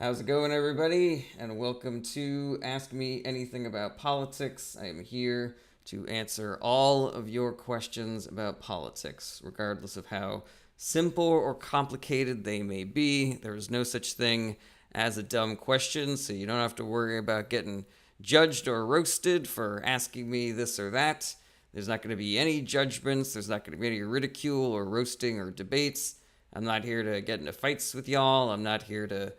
How's it going, everybody? And welcome to Ask Me Anything About Politics. I am here to answer all of your questions about politics, regardless of how simple or complicated they may be. There is no such thing as a dumb question, so you don't have to worry about getting judged or roasted for asking me this or that. There's not going to be any judgments, there's not going to be any ridicule or roasting or debates. I'm not here to get into fights with y'all. I'm not here to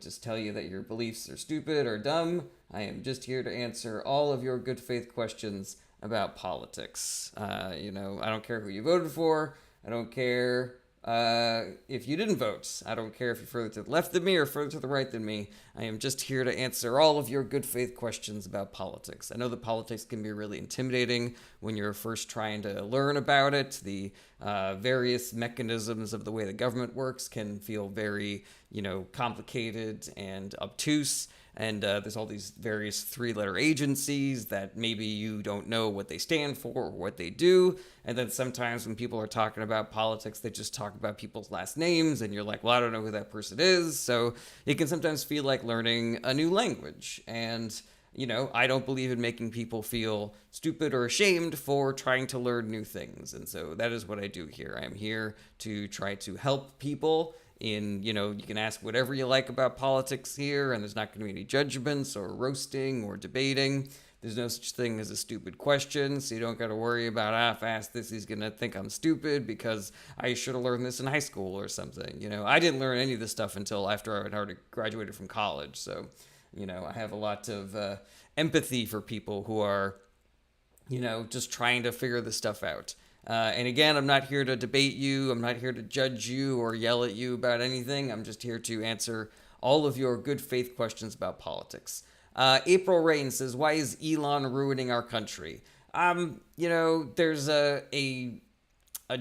just tell you that your beliefs are stupid or dumb. I am just here to answer all of your good faith questions about politics. I don't care who you voted for. I don't care if you didn't vote. I don't care if you're further to the left than me or further to the right than me. I am just here to answer all of your good faith questions about politics. I know that politics can be really intimidating when you're first trying to learn about it. The various mechanisms of the way the government works can feel very, complicated and obtuse. And there's all these various three-letter agencies that maybe you don't know what they stand for or what they do. And then sometimes when people are talking about politics, they just talk about people's last names, and you're like, well, I don't know who that person is. So it can sometimes feel like learning a new language. And I don't believe in making people feel stupid or ashamed for trying to learn new things. And so that is what I do here. I am here to try to help people you can ask whatever you like about politics here, and there's not going to be any judgments or roasting or debating. There's no such thing as a stupid question, so you don't got to worry about, if I ask this, he's going to think I'm stupid because I should have learned this in high school or something. I didn't learn any of this stuff until after I had already graduated from college, so, I have a lot of empathy for people who are, just trying to figure this stuff out. And again, I'm not here to debate you. I'm not here to judge you or yell at you about anything. I'm just here to answer all of your good faith questions about politics. April Rain says, why is Elon ruining our country? There's a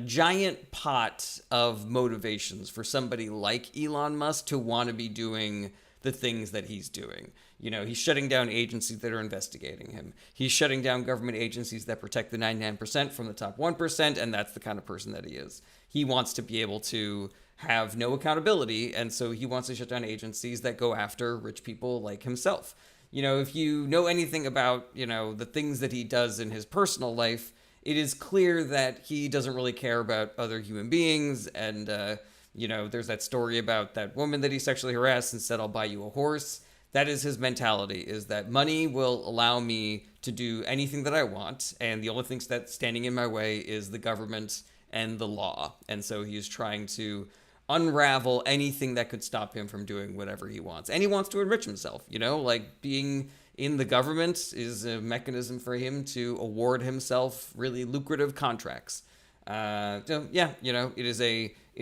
giant pot of motivations for somebody like Elon Musk to want to be doing the things that he's doing. He's shutting down agencies that are investigating him. He's shutting down government agencies that protect the 99% from the top 1%, and that's the kind of person that he is. He wants to be able to have no accountability, and so he wants to shut down agencies that go after rich people like himself. If you know anything about, the things that he does in his personal life, it is clear that he doesn't really care about other human beings, and, there's that story about that woman that he sexually harassed and said, I'll buy you a horse. That is his mentality, is that money will allow me to do anything that I want, and the only things that's standing in my way is the government and the law. And so he's trying to unravel anything that could stop him from doing whatever he wants. And he wants to enrich himself, like being in the government is a mechanism for him to award himself really lucrative contracts. It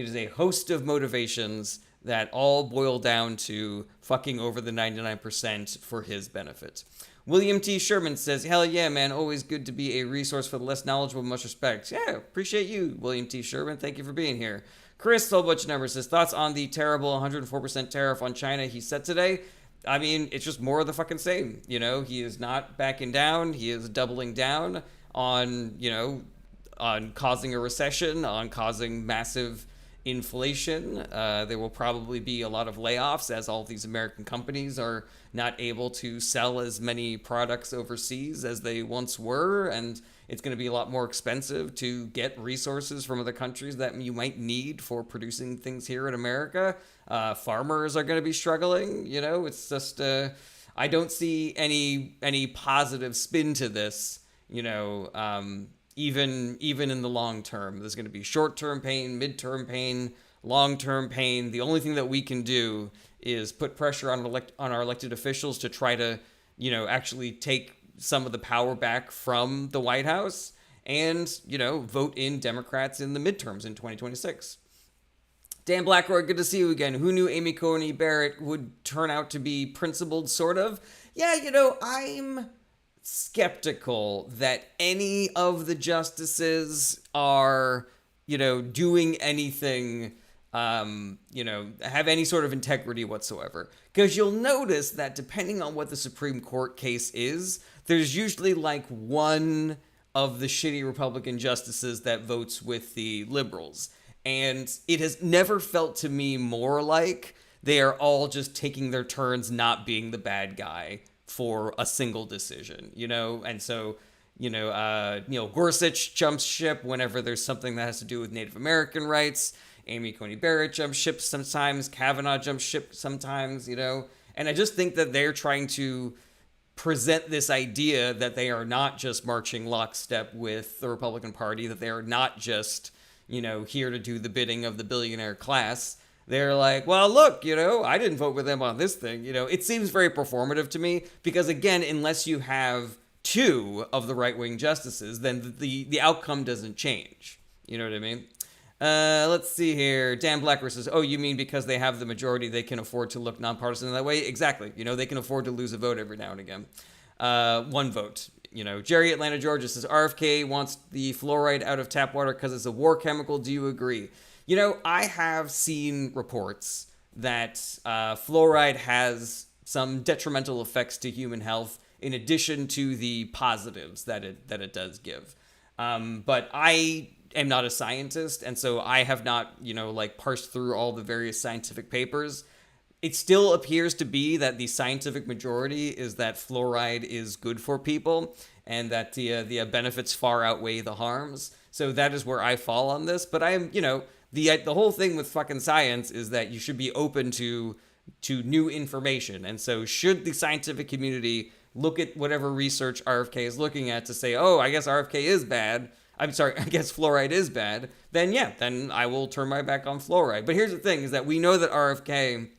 is a host of motivations that all boil down to fucking over the 99% for his benefit. William T. Sherman says, hell yeah, man, always good to be a resource for the less knowledgeable. Much respect. Yeah, appreciate you, William T. Sherman. Thank you for being here. Chris Solbutch Numbers says, thoughts on the terrible 104% tariff on China he set today? I mean, it's just more of the fucking same. He is not backing down. He is doubling down on, on causing a recession, on causing massive inflation. There will probably be a lot of layoffs as all these American companies are not able to sell as many products overseas as they once were, and it's going to be a lot more expensive to get resources from other countries that you might need for producing things here in America. Farmers are going to be struggling. It's just I don't see any positive spin to this. Even in the long term, there's going to be short-term pain, mid-term pain, long-term pain. The only thing that we can do is put pressure on our elected officials to try to, actually take some of the power back from the White House and, vote in Democrats in the midterms in 2026. Dan Blackroyd, good to see you again. Who knew Amy Coney Barrett would turn out to be principled, sort of? Yeah, I'm skeptical that any of the justices are, doing anything, have any sort of integrity whatsoever. Because you'll notice that depending on what the Supreme Court case is, there's usually like one of the shitty Republican justices that votes with the liberals. And it has never felt to me more like they are all just taking their turns not being the bad guy for a single decision, and so Gorsuch jumps ship whenever there's something that has to do with Native American rights. Amy Coney Barrett jumps ship sometimes. Kavanaugh jumps ship sometimes, And I just think that they're trying to present this idea that they are not just marching lockstep with the Republican Party, that they are not just, here to do the bidding of the billionaire class. They're like, well, look, I didn't vote with them on this thing. It seems very performative to me because, again, unless you have two of the right-wing justices, then the outcome doesn't change. You know what I mean? Let's see here. Dan Blacker says, oh, you mean because they have the majority, they can afford to look nonpartisan in that way? Exactly. They can afford to lose a vote every now and again. One vote. Jerry Atlanta, Georgia says, RFK wants the fluoride out of tap water because it's a war chemical. Do you agree? I have seen reports that fluoride has some detrimental effects to human health in addition to the positives that it does give. But I am not a scientist, and so I have not, parsed through all the various scientific papers. It still appears to be that the scientific majority is that fluoride is good for people and that the benefits far outweigh the harms. So that is where I fall on this. But I am, the whole thing with fucking science is that you should be open to new information. And so should the scientific community look at whatever research RFK is looking at to say, oh, I guess RFK is bad. I'm sorry, I guess fluoride is bad. Then I will turn my back on fluoride. But here's the thing is that we know that RFK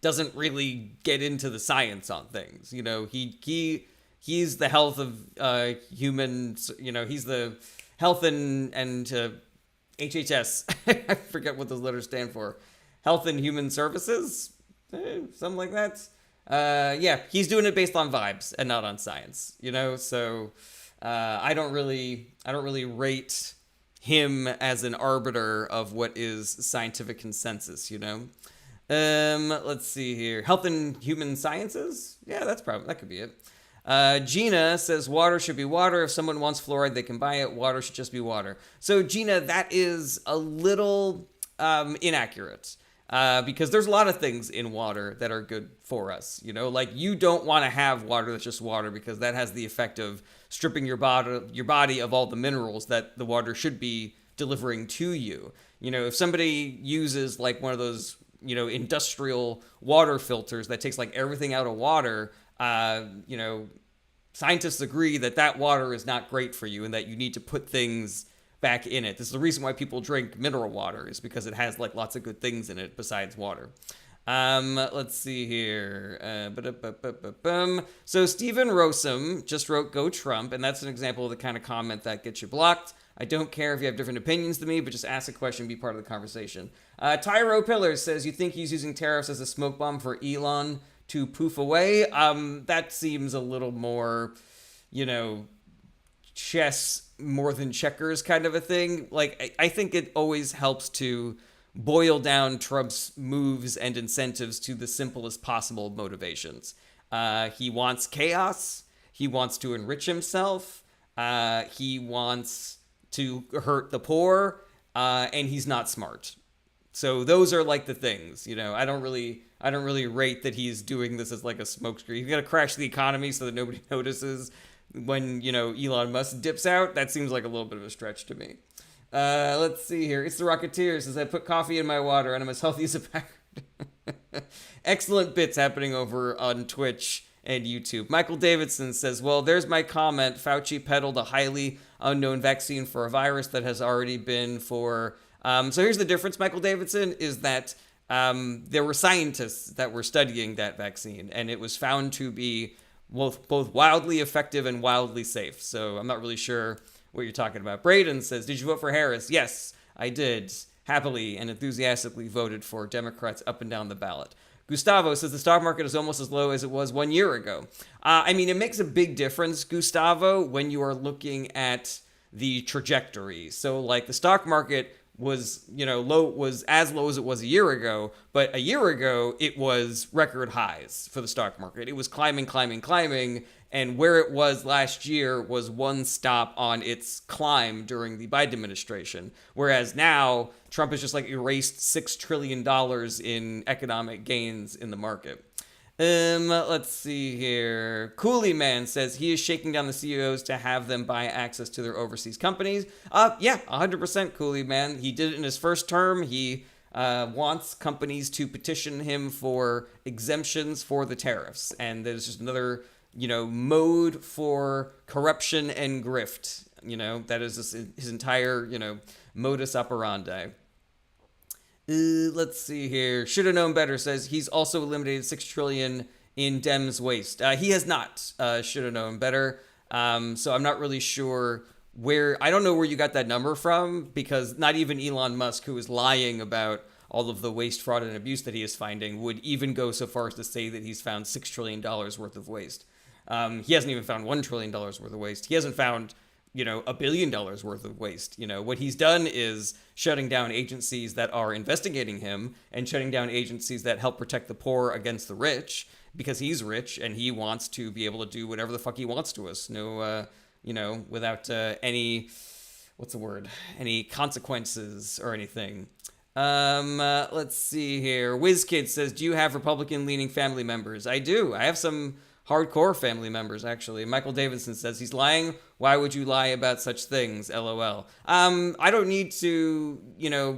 doesn't really get into the science on things. He's the health of humans. He's the health and HHS. I forget what those letters stand for. Health and Human Services, something like that. He's doing it based on vibes and not on science. So I don't really rate him as an arbiter of what is scientific consensus. Let's see here. Health and Human Sciences? Yeah, that could be it. Gina says water should be water. If someone wants fluoride, they can buy it. Water should just be water. So Gina, that is a little inaccurate. Because there's a lot of things in water that are good for us. Like you don't want to have water that's just water because that has the effect of stripping your body of all the minerals that the water should be delivering to you. If somebody uses like one of those industrial water filters that takes like everything out of water, scientists agree that water is not great for you and that you need to put things back in it. This is the reason why people drink mineral water, is because it has like lots of good things in it besides water. Let's see here. So Stephen Rosum just wrote "Go Trump," and that's an example of the kind of comment that gets you blocked. I don't care if you have different opinions than me, but just ask a question, be part of the conversation. Tyro Pillars says, you think he's using tariffs as a smoke bomb for Elon to poof away? That seems a little more, chess more than checkers kind of a thing. Like, I think it always helps to boil down Trump's moves and incentives to the simplest possible motivations. He wants chaos. He wants to enrich himself. He wants to hurt the poor, and he's not smart. So those are like the things, I don't really rate that he's doing this as like a smokescreen. He's gonna crash the economy so that nobody notices when, Elon Musk dips out. That seems like a little bit of a stretch to me. Let's see here. It's the Rocketeer says, I put coffee in my water and I'm as healthy as a packard. Excellent bits happening over on Twitch and YouTube. Michael Davidson says, well, there's my comment. Fauci peddled a highly unknown vaccine for a virus that has already been for... So here's the difference, Michael Davidson, is that there were scientists that were studying that vaccine, and it was found to be both wildly effective and wildly safe. So I'm not really sure what you're talking about. Braden says, did you vote for Harris? Yes, I did. Happily and enthusiastically voted for Democrats up and down the ballot. Gustavo says the stock market is almost as low as it was 1 year ago. It makes a big difference, Gustavo, when you are looking at the trajectory. So, like, the stock market was, was as low as it was a year ago, but a year ago it was record highs for the stock market. It was climbing, climbing, climbing, and where it was last year was one stop on its climb during the Biden administration. Whereas now Trump has just like erased $6 trillion in economic gains in the market. Let's see here. Coolie Man says he is shaking down the CEOs to have them buy access to their overseas companies. Yeah, 100% Coolie Man. He did it in his first term. He wants companies to petition him for exemptions for the tariffs. And there's just another, mode for corruption and grift. That is just his entire, modus operandi. Let's see here. Should have known better says he's also eliminated $6 trillion in Dems waste. He has not. Should have known better. So I'm not really sure I don't know where you got that number from, because not even Elon Musk, who is lying about all of the waste, fraud, and abuse that he is finding, would even go so far as to say that he's found $6 trillion worth of waste. He hasn't even found $1 trillion worth of waste. He hasn't found $1 billion worth of waste. What he's done is shutting down agencies that are investigating him and shutting down agencies that help protect the poor against the rich, because he's rich and he wants to be able to do whatever the fuck he wants to us. Without any consequences or anything. Let's see here. WizKid says, do you have Republican-leaning family members? I do. I have some hardcore family members, actually. Michael Davidson says, he's lying. Why would you lie about such things? LOL. I don't need to,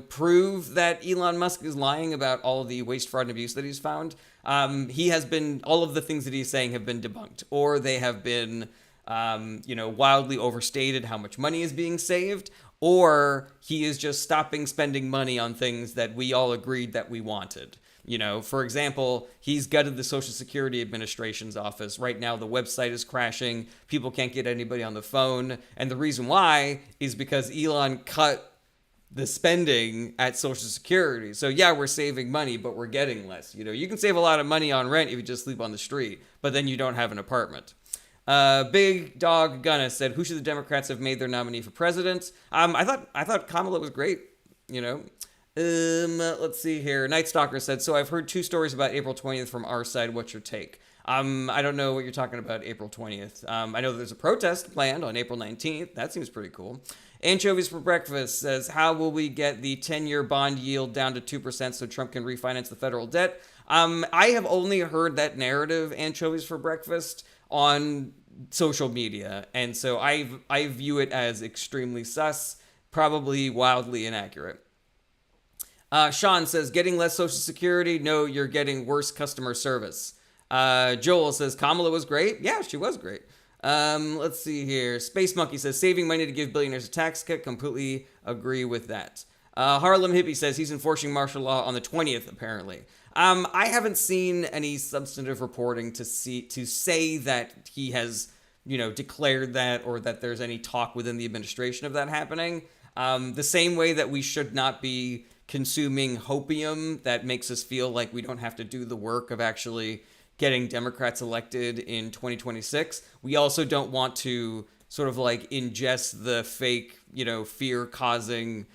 prove that Elon Musk is lying about all of the waste, fraud, and abuse that he's found. All of the things that he's saying have been debunked, or they have been, wildly overstated how much money is being saved, or he is just stopping spending money on things that we all agreed that we wanted. For example, he's gutted the Social Security Administration's office. Right now, the website is crashing. People can't get anybody on the phone. And the reason why is because Elon cut the spending at Social Security. So yeah, we're saving money, but we're getting less. You can save a lot of money on rent if you just sleep on the street, but then you don't have an apartment. Big Dog Gunna said, who should the Democrats have made their nominee for president? I thought Kamala was great, Let's see here. Night Stalker said, so I've heard 2 stories about April 20th from our side. What's your take? I don't know what you're talking about April 20th. I know there's a protest planned on April 19th. That seems pretty cool. Anchovies for Breakfast says, how will we get the 10-year bond yield down to 2% so Trump can refinance the federal debt? I have only heard that narrative, Anchovies for Breakfast, on social media, and so I view it as extremely sus, probably wildly inaccurate. Sean says, getting less Social Security? No, you're getting worse customer service. Joel says, Kamala was great. Yeah, she was great. Let's see here. Space Monkey says, saving money to give billionaires a tax cut. Completely agree with that. Harlem Hippie says he's enforcing martial law on the 20th, apparently. I haven't seen any substantive reporting to say that he has, declared that, or that there's any talk within the administration of that happening. The same way that we should not be consuming hopium that makes us feel like we don't have to do the work of actually getting Democrats elected in 2026. We also don't want to sort of like ingest the fake, fear-causing,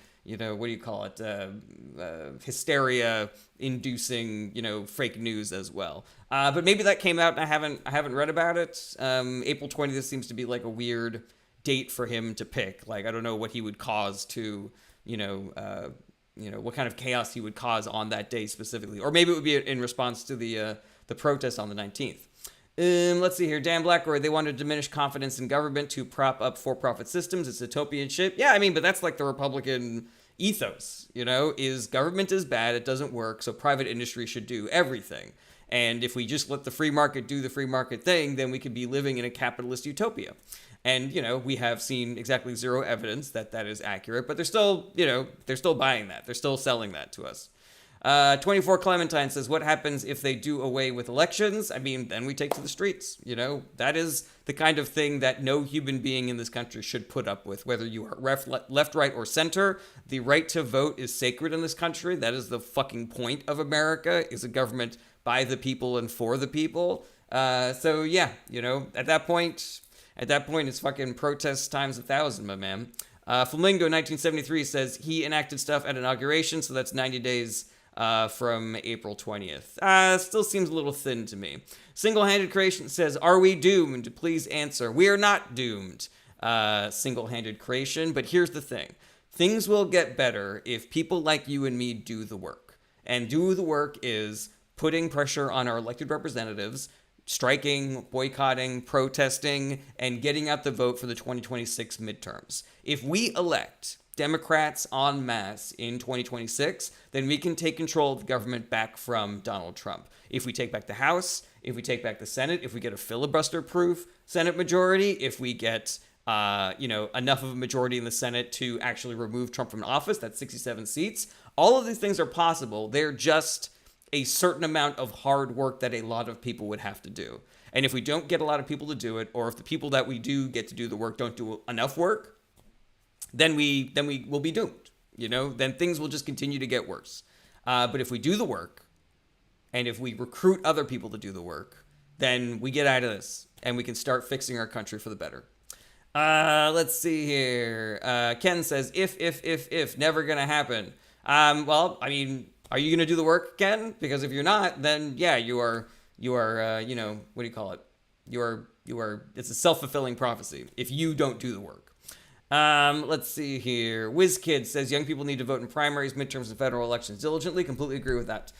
hysteria-inducing, fake news as well. But maybe that came out and I haven't read about it. April 20th seems to be like a weird date for him to pick. Like, I don't know what he would cause to, what kind of chaos he would cause on that day specifically. Or maybe it would be in response to the protest on the 19th. Let's see here. Dan Blackroyd, they want to diminish confidence in government to prop up for-profit systems. It's utopian shit. Yeah, but that's like the Republican ethos, is government is bad, it doesn't work, so private industry should do everything. And if we just let the free market do the free market thing, then we could be living in a capitalist utopia. And, we have seen exactly zero evidence that that is accurate, but they're still buying that. They're still selling that to us. 24 Clementine says, what happens if they do away with elections? Then we take to the streets. That is the kind of thing that no human being in this country should put up with, whether you are left, right, or center. The right to vote is sacred in this country. That is the fucking point of America, is a government by the people and for the people. So yeah, at that point, it's fucking protest times 1,000, my man. Flamingo 1973 says he enacted stuff at inauguration, so that's 90 days from April 20th. Still seems a little thin to me. Single-handed creation says, are we doomed? Please answer. We are not doomed. Single-handed creation, but here's the thing. Things will get better if people like you and me do the work. And do the work is putting pressure on our elected representatives, striking, boycotting, protesting, and getting out the vote for the 2026 midterms. If we elect Democrats en masse in 2026, then we can take control of the government back from Donald Trump. If we take back the House, if we take back the Senate, if we get a filibuster-proof Senate majority, if we get enough of a majority in the Senate to actually remove Trump from office, that's 67 seats. All of these things are possible. They're just a certain amount of hard work that a lot of people would have to do. And if we don't get a lot of people to do it, or if the people that we do get to do the work don't do enough work, then we will be doomed. Then things will just continue to get worse. But if we do the work, and if we recruit other people to do the work, then we get out of this, and we can start fixing our country for the better. Let's see here. Ken says, if, never gonna happen. Well, I mean, are you going to do the work, Ken? Because if you're not, then yeah, you are, what do you call it? It's a self-fulfilling prophecy if you don't do the work. Let's see here. WizKid says young people need to vote in primaries, midterms, and federal elections diligently. Completely agree with that.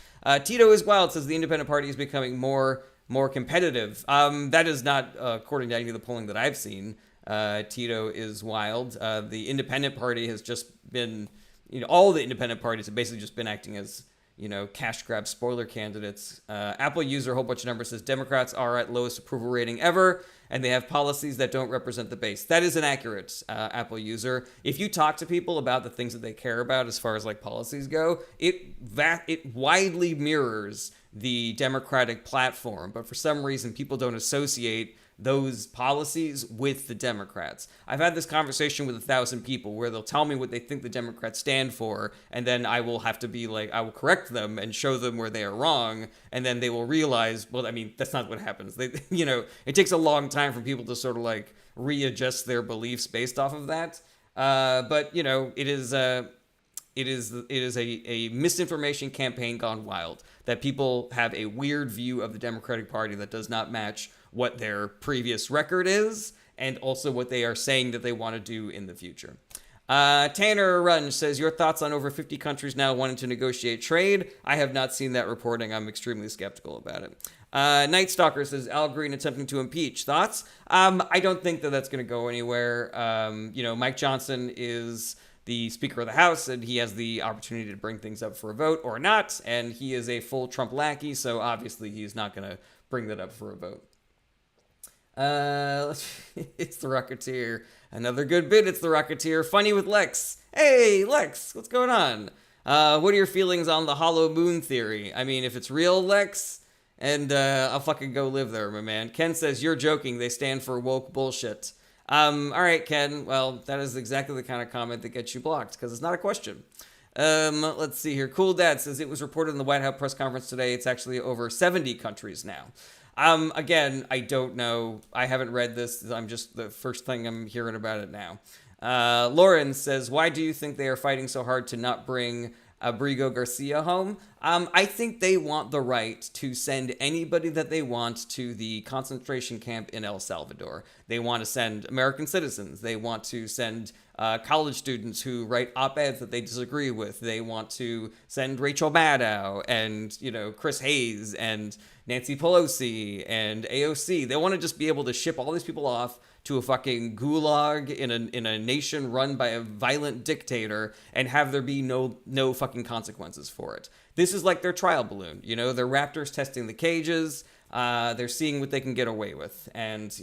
Tito is Wild says the independent party is becoming more competitive. That is not according to any of the polling that I've seen. Tito is Wild. The independent party has just been, all the independent parties have basically just been acting as, cash grab spoiler candidates. Apple user, a whole bunch of numbers, says Democrats are at lowest approval rating ever, and they have policies that don't represent the base. That is inaccurate, Apple user. If you talk to people about the things that they care about as far as like policies go, it widely mirrors the Democratic platform, but for some reason people don't associate those policies with the Democrats. I've had this conversation with 1,000 people where they'll tell me what they think the Democrats stand for, and then I will have to be like, I will correct them and show them where they are wrong, and then they will realize, well, I mean, that's not what happens. It takes a long time for people to sort of like readjust their beliefs based off of that. But it is a misinformation campaign gone wild, that people have a weird view of the Democratic Party that does not match what their previous record is, and also what they are saying that they want to do in the future. Tanner Runge says, your thoughts on over 50 countries now wanting to negotiate trade? I have not seen that reporting. I'm extremely skeptical about it. Night Stalker says, Al Green attempting to impeach. Thoughts? I don't think that that's going to go anywhere. Mike Johnson is the Speaker of the House, and he has the opportunity to bring things up for a vote or not, and he is a full Trump lackey, so obviously he's not going to bring that up for a vote. It's the Rocketeer. Another good bit, it's the Rocketeer. Funny with Lex. Hey, Lex, what's going on? What are your feelings on the hollow moon theory? I mean, if it's real, Lex, and I'll fucking go live there, my man. Ken says, you're joking. They stand for woke bullshit. All right, Ken. Well, that is exactly the kind of comment that gets you blocked, because it's not a question. Let's see here. Cool Dad says it was reported in the White House press conference today. It's actually over 70 countries now. Again, I don't know. I haven't read this. I'm just the first thing I'm hearing about it now. Lauren says, why do you think they are fighting so hard to not bring Abrigo Garcia home? I think they want the right to send anybody that they want to the concentration camp in El Salvador. They want to send American citizens. They want to send college students who write op-eds that they disagree with. They want to send Rachel Maddow and, Chris Hayes and Nancy Pelosi and AOC. They want to just be able to ship all these people off to a fucking gulag in a nation run by a violent dictator and have there be no fucking consequences for it. This is like their trial balloon. They're raptors testing the cages. They're seeing what they can get away with. And,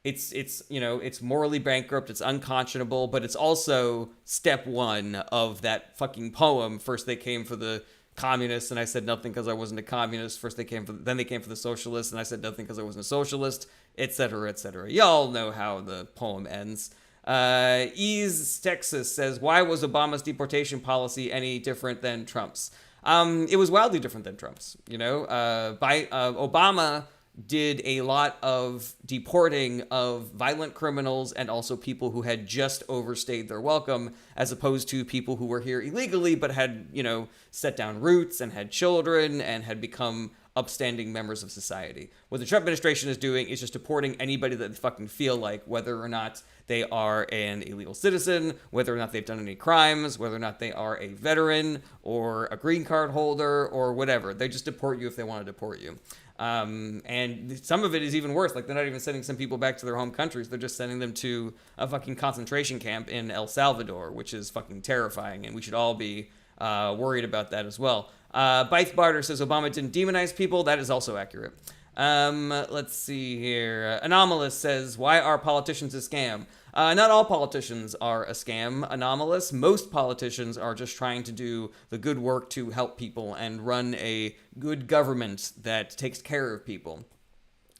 it's morally bankrupt. It's unconscionable, but it's also step one of that fucking poem. First they came for the communists, and I said nothing because I wasn't a communist. Then they came for the socialists, and I said nothing because I wasn't a socialist, etc., etc. Y'all know how the poem ends. Ease Texas says, why was Obama's deportation policy any different than Trump's? It was wildly different than Trump's. Obama did a lot of deporting of violent criminals and also people who had just overstayed their welcome, as opposed to people who were here illegally but had, set down roots and had children and had become upstanding members of society. What the Trump administration is doing is just deporting anybody that they fucking feel like, whether or not they are an illegal citizen, whether or not they've done any crimes, whether or not they are a veteran or a green card holder or whatever. They just deport you if they want to deport you. And some of it is even worse. Like, they're not even sending some people back to their home countries. They're just sending them to a fucking concentration camp in El Salvador, which is fucking terrifying. And we should all be worried about that as well. Byth Barter says Obama didn't demonize people. That is also accurate. Let's see here. Anomalous says, why are politicians a scam? Not all politicians are a scam. Anomalous. Most politicians are just trying to do the good work to help people and run a good government that takes care of people.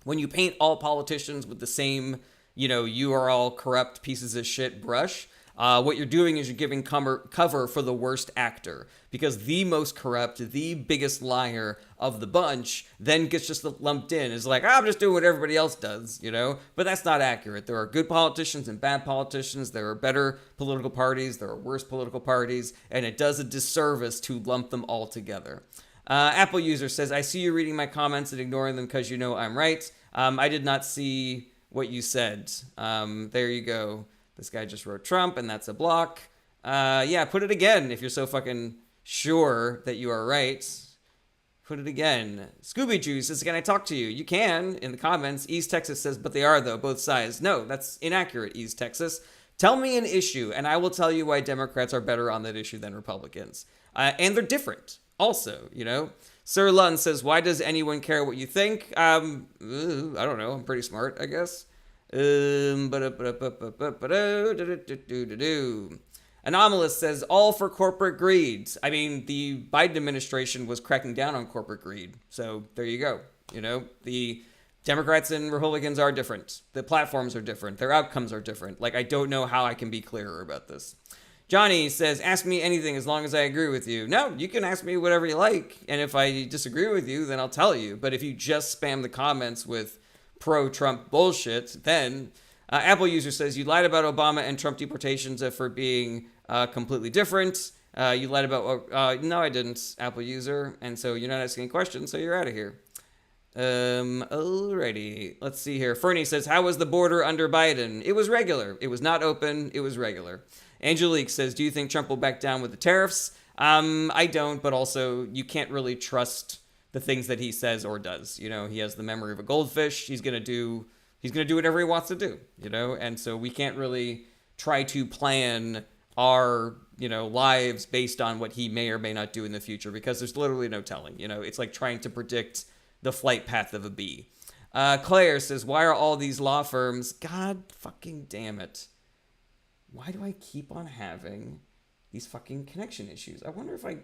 When you paint all politicians with the same, you are all corrupt pieces of shit brush, what you're doing is you're giving cover for the worst actor, because the most corrupt, the biggest liar of the bunch then gets just lumped in. It's like, I'm just doing what everybody else does, But that's not accurate. There are good politicians and bad politicians. There are better political parties. There are worse political parties. And it does a disservice to lump them all together. Apple user says, I see you reading my comments and ignoring them because you know I'm right. I did not see what you said. There you go. This guy just wrote Trump, and that's a block. Yeah, put it again if you're so fucking sure that you are right. Put it again. Scooby Juice says, can I talk to you? You can, in the comments. East Texas says, but they are, though, both sides. No, that's inaccurate, East Texas. Tell me an issue, and I will tell you why Democrats are better on that issue than Republicans. And they're different, also, Sir Lund says, why does anyone care what you think? I don't know. I'm pretty smart, I guess. Anomalous says, all for corporate greed. I mean, the Biden administration was cracking down on corporate greed. So there you go. The Democrats and Republicans are different. The platforms are different. Their outcomes are different. Like, I don't know how I can be clearer about this. Johnny says, ask me anything as long as I agree with you. No, you can ask me whatever you like. And if I disagree with you, then I'll tell you. But if you just spam the comments with pro-Trump bullshit, then Apple user says, you lied about Obama and Trump deportations for being completely different. You lied about, no, I didn't, Apple user. And so you're not asking questions, so you're out of here. Alrighty. Let's see here. Fernie says, how was the border under Biden? It was regular. It was not open. It was regular. Angelique says, do you think Trump will back down with the tariffs? I don't, but also you can't really trust the things that he says or does. He has the memory of a goldfish. He's going to do whatever he wants to do, And so we can't really try to plan our, lives based on what he may or may not do in the future, because there's literally no telling. It's like trying to predict the flight path of a bee. Claire says, why are all these law firms? God fucking damn it. Why do I keep on having these fucking connection issues? I wonder if I